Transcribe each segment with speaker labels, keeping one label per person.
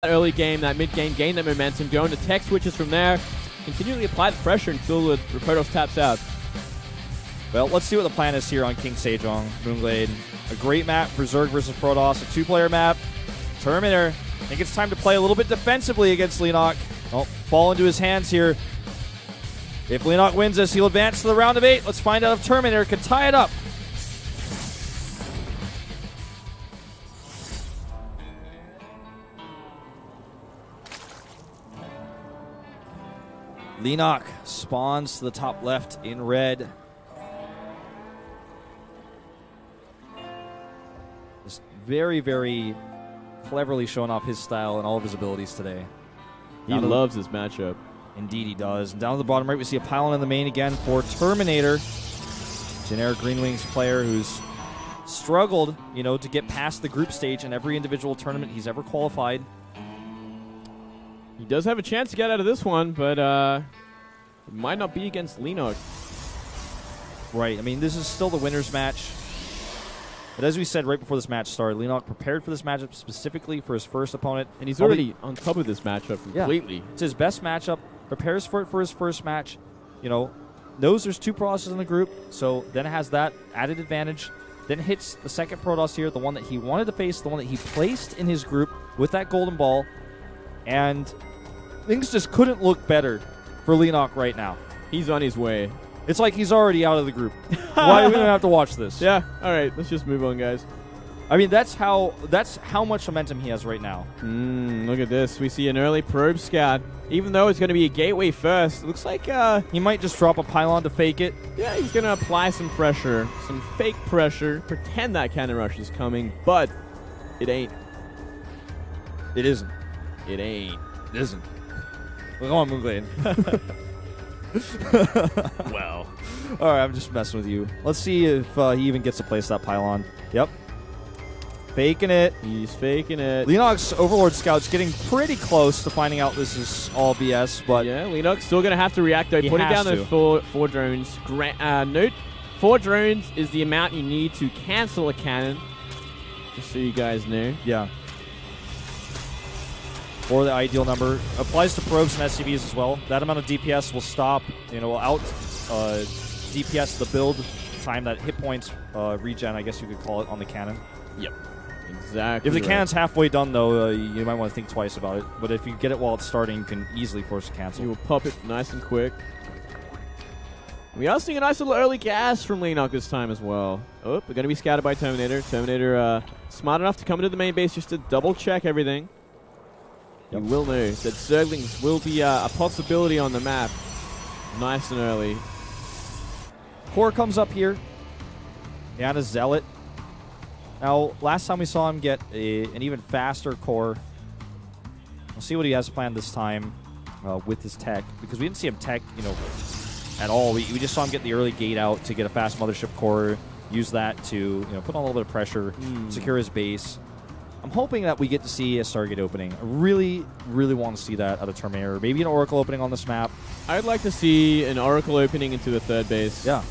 Speaker 1: early game, that mid game, gain that momentum, go into tech switches from there, continually apply the pressure until the Protoss taps out.
Speaker 2: Well, let's see what the plan is here on King Sejong. Moonglade, a great map for Zerg versus Protoss, a two-player map. Terminator, I think it's time to play a little bit defensively against Leenock. Oh, fall into his hands here. If Leenock wins this, he'll advance to the round of 8. Let's find out if Terminator can tie it up. Leenock spawns to the top left in red. Just very, very cleverly showing off his style and all of his abilities today.
Speaker 1: He loves this matchup.
Speaker 2: Indeed he does. And down to the bottom right, we see a pylon in the main again for Terminator. Generic Green Wings player who's struggled, you know, to get past the group stage in every individual tournament he's ever qualified.
Speaker 1: He does have a chance to get out of this one, but it might not be against Leenock.
Speaker 2: Right. I mean, this is still the winner's match. But as we said right before this match started, Leenock prepared for this matchup specifically for his first opponent.
Speaker 1: And he's already on top of this matchup completely.
Speaker 2: Yeah. It's his best matchup. Prepares for it for his first match. You know, knows there's two Protosses in the group, so then it has that added advantage. Then hits the second Protoss here, the one that he wanted to face, the one that he placed in his group with that golden ball. And things just couldn't look better for Leenock right now.
Speaker 1: He's on his way.
Speaker 2: It's like he's already out of the group. Why do we have to watch this?
Speaker 1: Yeah, all right, let's just move on, guys.
Speaker 2: I mean, that's how much momentum he has right now.
Speaker 1: Look at this. We see an early probe scout. Even though it's going to be a gateway first, it looks like
Speaker 2: he might just drop a pylon to fake it.
Speaker 1: Yeah, he's going to apply some pressure, some fake pressure, pretend that cannon rush is coming, but it ain't.
Speaker 2: It isn't.
Speaker 1: It ain't.
Speaker 2: It isn't. Well, come on, Moonglade.
Speaker 1: Well.
Speaker 2: All right, I'm just messing with you. Let's see if he even gets to place that pylon. Yep. Faking it.
Speaker 1: He's faking it.
Speaker 2: Leenock's Overlord Scout's getting pretty close to finding out this is all BS, but
Speaker 1: yeah, Leenock's still going to have to react though. Putting down those four drones. Note, 4 drones is the amount you need to cancel a cannon. Just so you guys know.
Speaker 2: Yeah. Or the ideal number. Applies to probes and SCVs as well. That amount of DPS will stop, you know, will out DPS the build time, that hit points regen, I guess you could call it, on the cannon.
Speaker 1: Yep. Exactly.
Speaker 2: If the cannon's halfway done, though, you might want to think twice about it. But if you get it while it's starting, you can easily force a cancel.
Speaker 1: You will pop it nice and quick. We are seeing a nice little early gas from Leenock this time as well. Oh, we're going to be scouted by Terminator. Terminator smart enough to come into the main base just to double-check everything. Yep. You will know that Zerglings will be a possibility on the map. Nice and early.
Speaker 2: Core comes up here. And a Zealot. Now, last time we saw him get an even faster core. We'll see what he has planned this time with his tech. Because we didn't see him tech, you know, at all. We just saw him get the early gate out to get a fast mothership core. Use that to, you know, put on a little bit of pressure, secure his base. I'm hoping that we get to see a Stargate opening. I really, really want to see that out of Terminator. Maybe an Oracle opening on this map.
Speaker 1: I'd like to see an Oracle opening into the third base.
Speaker 2: Yeah.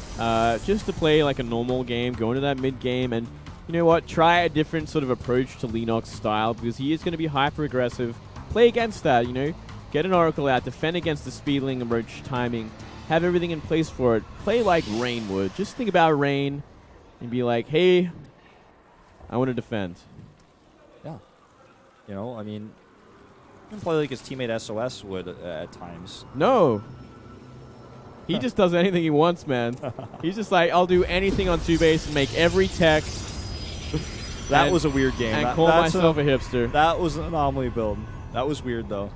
Speaker 1: Just to play like a normal game, go into that mid game, and you know what? Try a different sort of approach to Leenock's style, because he is going to be hyper aggressive. Play against that, you know. Get an Oracle out, defend against the Speedling approach timing, have everything in place for it. Play like Rain would. Just think about Rain and be like, hey, I want to defend.
Speaker 2: Yeah. You know, I mean, he can play like his teammate SOS would at times.
Speaker 1: No. He just does anything he wants, man. He's just like, I'll do anything on 2 base and make every tech.
Speaker 2: That was a weird game.
Speaker 1: And call myself a hipster.
Speaker 2: That was an anomaly build. That was weird, though.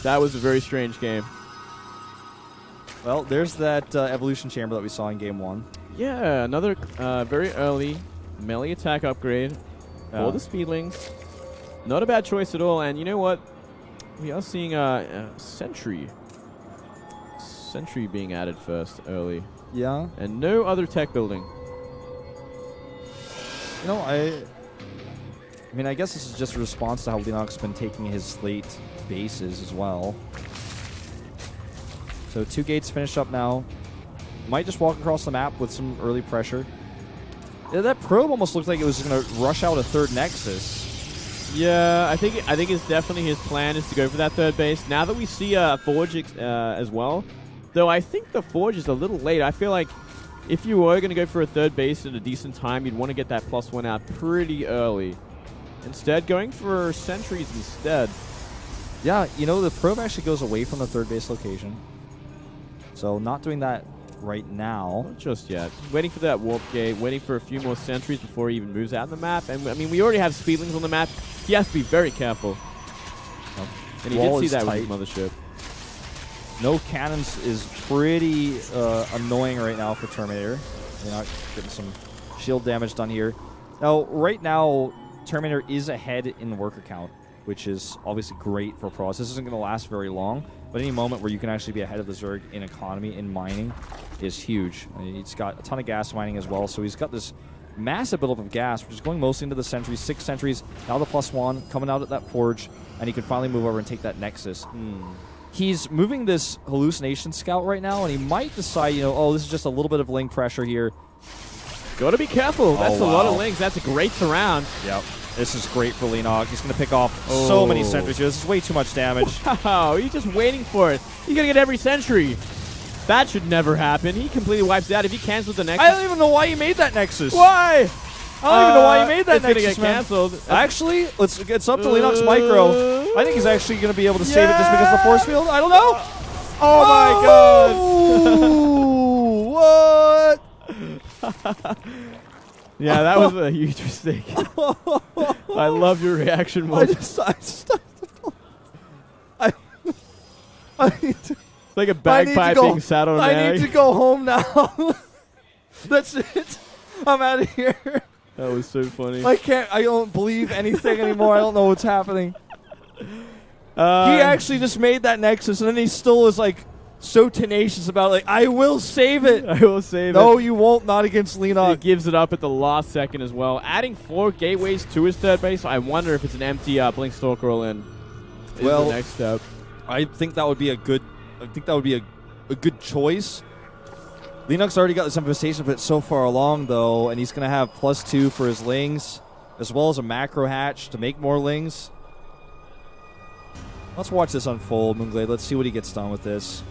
Speaker 1: That was a very strange game.
Speaker 2: Well, there's that evolution chamber that we saw in game 1.
Speaker 1: Yeah, another very early melee attack upgrade for the Speedlings. Not a bad choice at all. And you know what? We are seeing a Sentry being added first early.
Speaker 2: Yeah.
Speaker 1: And no other tech building.
Speaker 2: You know, I mean, I guess this is just a response to how Leenock's been taking his late bases as well. So 2 gates finished up now. Might just walk across the map with some early pressure. Yeah, that probe almost looked like it was going to rush out a 3rd Nexus.
Speaker 1: Yeah, I think it's definitely his plan is to go for that third base. Now that we see Forge as well, though I think the Forge is a little late. I feel like if you were going to go for a third base at a decent time, you'd want to get that +1 out pretty early. Instead, going for sentries instead.
Speaker 2: Yeah, you know, the probe actually goes away from the third base location. So not doing that right now.
Speaker 1: Not just yet. Waiting for that warp gate, waiting for a few more sentries before he even moves out of the map. And I mean, we already have speedlings on the map. He has to be very careful.
Speaker 2: Oh.
Speaker 1: And he did see that with his mothership.
Speaker 2: No cannons is pretty annoying right now for Terminator. You're not getting some shield damage done here. Now, right now, Terminator is ahead in the worker count, which is obviously great for pros. This isn't going to last very long, but any moment where you can actually be ahead of the Zerg in economy, in mining, is huge. I mean, he's got a ton of gas mining as well, so he's got this massive buildup of gas, which is going mostly into the sentries. 6 sentries, now the +1, coming out at that Forge, and he can finally move over and take that Nexus. He's moving this hallucination scout right now, and he might decide, you know, oh, this is just a little bit of link pressure here.
Speaker 1: Got to be careful. That's a lot of links. That's a great surround.
Speaker 2: Yep. This is great for Leenock. He's going to pick off so many sentries here. This is way too much damage.
Speaker 1: Wow, he's just waiting for it. He's going to get every sentry. That should never happen. He completely wipes out. If he cancels the Nexus.
Speaker 2: I don't even know why he made that Nexus.
Speaker 1: Why?
Speaker 2: I don't even know why he made that Nexus,
Speaker 1: It's going to get canceled.
Speaker 2: Actually, it's up to Leenock's micro. I think he's actually going to be able to save it just because of the force field. I don't know.
Speaker 1: Oh,
Speaker 2: my God.
Speaker 1: What? Yeah, that was a huge mistake. I love your reaction.
Speaker 2: I just need to,
Speaker 1: it's like a bagpipe being sat on an egg.
Speaker 2: I need to go home now. That's it. I'm out of here.
Speaker 1: That was so funny.
Speaker 2: I don't believe anything anymore. I don't know what's happening. He actually just made that Nexus, and then he still was like so tenacious about it. Like, I will save it.
Speaker 1: I will save it.
Speaker 2: No, you won't. Not against Leenock.
Speaker 1: He gives it up at the last second as well. Adding 4 gateways to his third base. I wonder if it's an empty Blink Stalker all in. Well, the next step.
Speaker 2: I think that would be a good. I think that would be a good choice. Leenock's already got this infestation pit so far along, though, and he's going to have +2 for his lings, as well as a macro hatch to make more lings. Let's watch this unfold, Moonglade. Let's see what he gets done with this.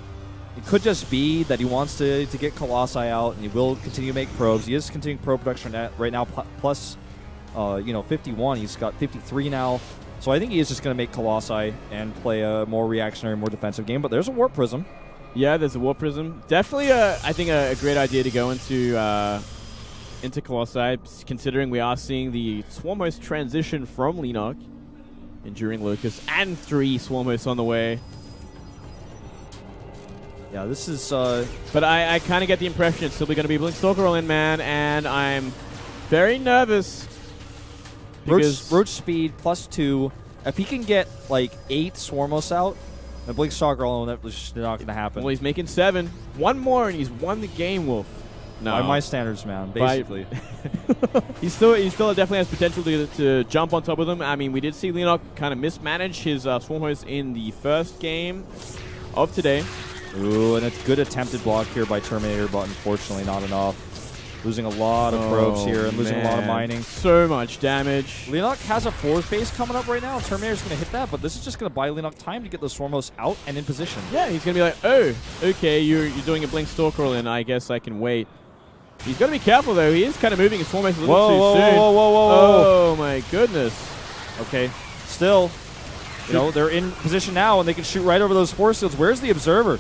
Speaker 2: It could just be that he wants to get Colossi out, and he will continue to make probes. He is continuing probe production right now, plus 51. He's got 53 now. So I think he is just going to make Colossi and play a more reactionary, more defensive game. But there's a Warp Prism.
Speaker 1: Yeah, there's a Warp Prism. Definitely, I think, a great idea to go into Colossi, considering we are seeing the Swarm Host transition from Leenock, enduring Locust, and 3 Swarm Hosts on the way.
Speaker 2: Yeah, this is...
Speaker 1: But I kind of get the impression it's still going to be Blink Stalker all in, man, and I'm very nervous.
Speaker 2: Roach speed +2. If he can get, like, 8 Swarmos out, then Blink Stalker all in, that's just not going to happen.
Speaker 1: Well, he's making 7. 1 more, and he's won the game, Wolf. No.
Speaker 2: By my standards, man, basically.
Speaker 1: he still definitely has potential to jump on top of them. I mean, we did see Leenock kind of mismanage his Swarm Host in the first game of today.
Speaker 2: Ooh, and it's good attempted block here by Terminator, but unfortunately not enough. Losing a lot of probes here and losing a lot of mining.
Speaker 1: So much damage.
Speaker 2: Leenock has a 4th base coming up right now. Terminator's going to hit that, but this is just going to buy Leenock time to get those Swarmos out and in position.
Speaker 1: Yeah, he's going to be like, oh, okay, you're doing a Blink Stalker all in. I guess I can wait. He's got to be careful, though. He is kind of moving his Swarmos a little too soon.
Speaker 2: Whoa.
Speaker 1: Oh, my goodness.
Speaker 2: Okay, still, they're in position now, and they can shoot right over those force fields. Where's the Observer?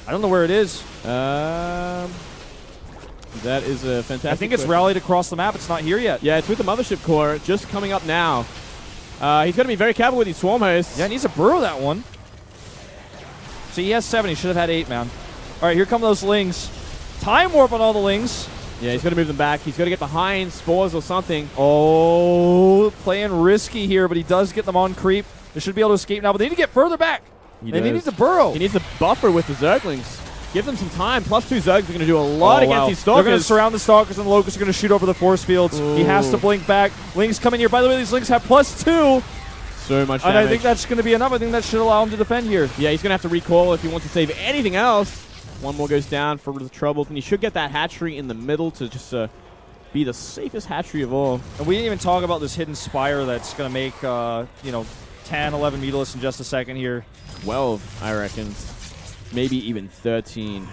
Speaker 2: I don't know where it is.
Speaker 1: That is a fantastic
Speaker 2: I think it's rallied across the map. It's not here yet.
Speaker 1: Yeah, it's with the Mothership Core just coming up now. He's going to be very careful with these Swarm Hosts.
Speaker 2: Yeah, he needs to burrow that one. See, he has 7. He should have had 8, man. All right, here come those Lings. Time Warp on all the Lings.
Speaker 1: Yeah, he's going to move them back. He's got to get behind spores or something.
Speaker 2: Oh, playing risky here, but he does get them on creep. They should be able to escape now, but they need to get further back. They need to burrow.
Speaker 1: He needs a buffer with the Zerglings. Give them some time. +2 Zergs are going to do a lot against these Stalkers.
Speaker 2: They're going to surround the Stalkers, and the Locusts are going to shoot over the force fields. Ooh. He has to blink back. Lings coming here. By the way, these Lings have +2.
Speaker 1: So much damage.
Speaker 2: And I think that's going to be enough. I think that should allow him to defend here.
Speaker 1: Yeah, he's going to have to recall if he wants to save anything else. 1 more goes down for the trouble. And he should get that hatchery in the middle to just be the safest hatchery of all.
Speaker 2: And we didn't even talk about this hidden Spire that's going to make, 10, 11 Mutalisk in just a second here.
Speaker 1: 12, I reckon. Maybe even 13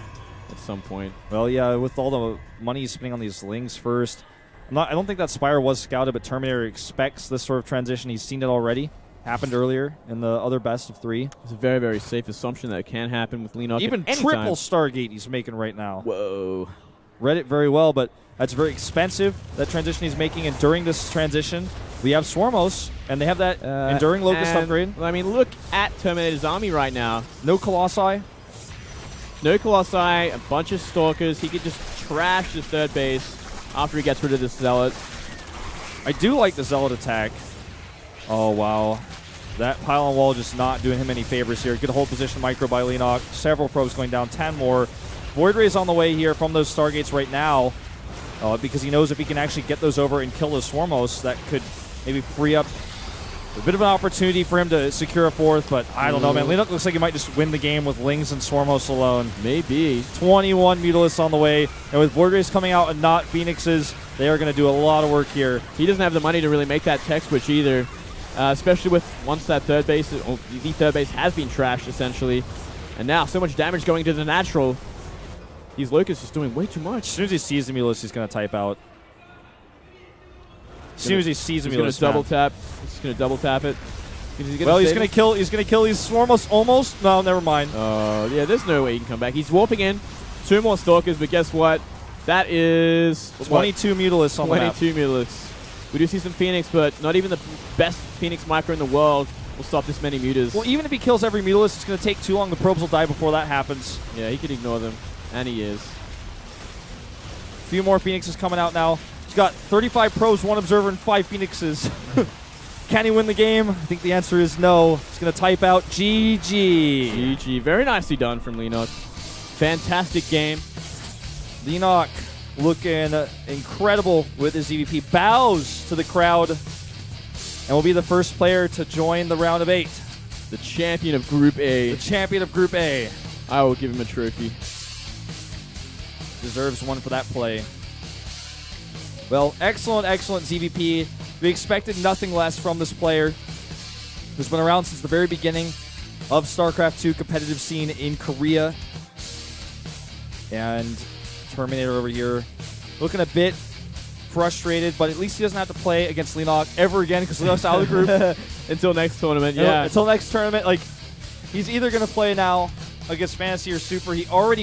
Speaker 1: at some point.
Speaker 2: Well, yeah, with all the money he's spending on these Lings first. I don't think that Spire was scouted, but Terminator expects this sort of transition. He's seen it already. Happened earlier in the other best of 3.
Speaker 1: It's a very, very safe assumption that it can happen with Leenock.
Speaker 2: Even triple Stargate he's making right now.
Speaker 1: Whoa.
Speaker 2: Read it very well, but that's very expensive, that transition he's making. And during this transition, we have Swarmos, and they have that Enduring Locust upgrade.
Speaker 1: I mean, look at Terminator's army right now.
Speaker 2: No Colossi.
Speaker 1: No Colossi, a bunch of Stalkers. He could just trash the third base after he gets rid of this Zealot.
Speaker 2: I do like the Zealot attack. Oh, wow. That pylon wall just not doing him any favors here. Good hold position micro by Leenock. Several probes going down, 10 more. Void Ray's on the way here from those Stargates right now because he knows if he can actually get those over and kill those Swarmos, that could maybe free up a bit of an opportunity for him to secure a 4th, but I don't know, man. Leenock looks like he might just win the game with Lings and Swarmos alone.
Speaker 1: Maybe.
Speaker 2: 21 Mutalisks on the way, and with Void Rays coming out and not Phoenixes, they are going to do a lot of work here.
Speaker 1: He doesn't have the money to really make that tech switch either. Especially with once that third base, the third base has been trashed essentially, and now so much damage going to the natural. These Locusts is doing way too much.
Speaker 2: As soon as he sees the Mutalisk, he's going to type out. As soon as he sees the Mutalisk,
Speaker 1: he's going to double tap. He's going to double tap it.
Speaker 2: Well, he's going to kill. He's going to kill these Swarmos almost. No, never mind.
Speaker 1: Oh, yeah. There's no way he can come back. He's warping in. 2 more Stalkers, but guess what? That is
Speaker 2: 22 Mutalisks on the map.
Speaker 1: 22 Mutalisks. We do see some Phoenix, but not even the best Phoenix micro in the world will stop this many Mutas.
Speaker 2: Well, even if he kills every Mutalisk, it's going to take too long. The probes will die before that happens.
Speaker 1: Yeah, he could ignore them, and he is.
Speaker 2: A few more Phoenixes coming out now. He's got 35 probes, 1 Observer, and 5 Phoenixes. Can he win the game? I think the answer is no. He's going to type out GG.
Speaker 1: GG. Very nicely done from Leenock. Fantastic game.
Speaker 2: Leenock looking incredible with his EVP. Bows to the crowd and will be the first player to join the round of 8.
Speaker 1: The champion of Group A.
Speaker 2: The champion of Group A.
Speaker 1: I will give him a trophy.
Speaker 2: Deserves one for that play. Well, excellent, excellent ZVP. We expected nothing less from this player who's been around since the very beginning of StarCraft 2 competitive scene in Korea. And Terminator over here looking a bit frustrated, but at least he doesn't have to play against Leenock ever again because Leenock's out of the group.
Speaker 1: Until next tournament, yeah.
Speaker 2: Until next tournament. Like, he's either going to play now against Fantasy or Super. He already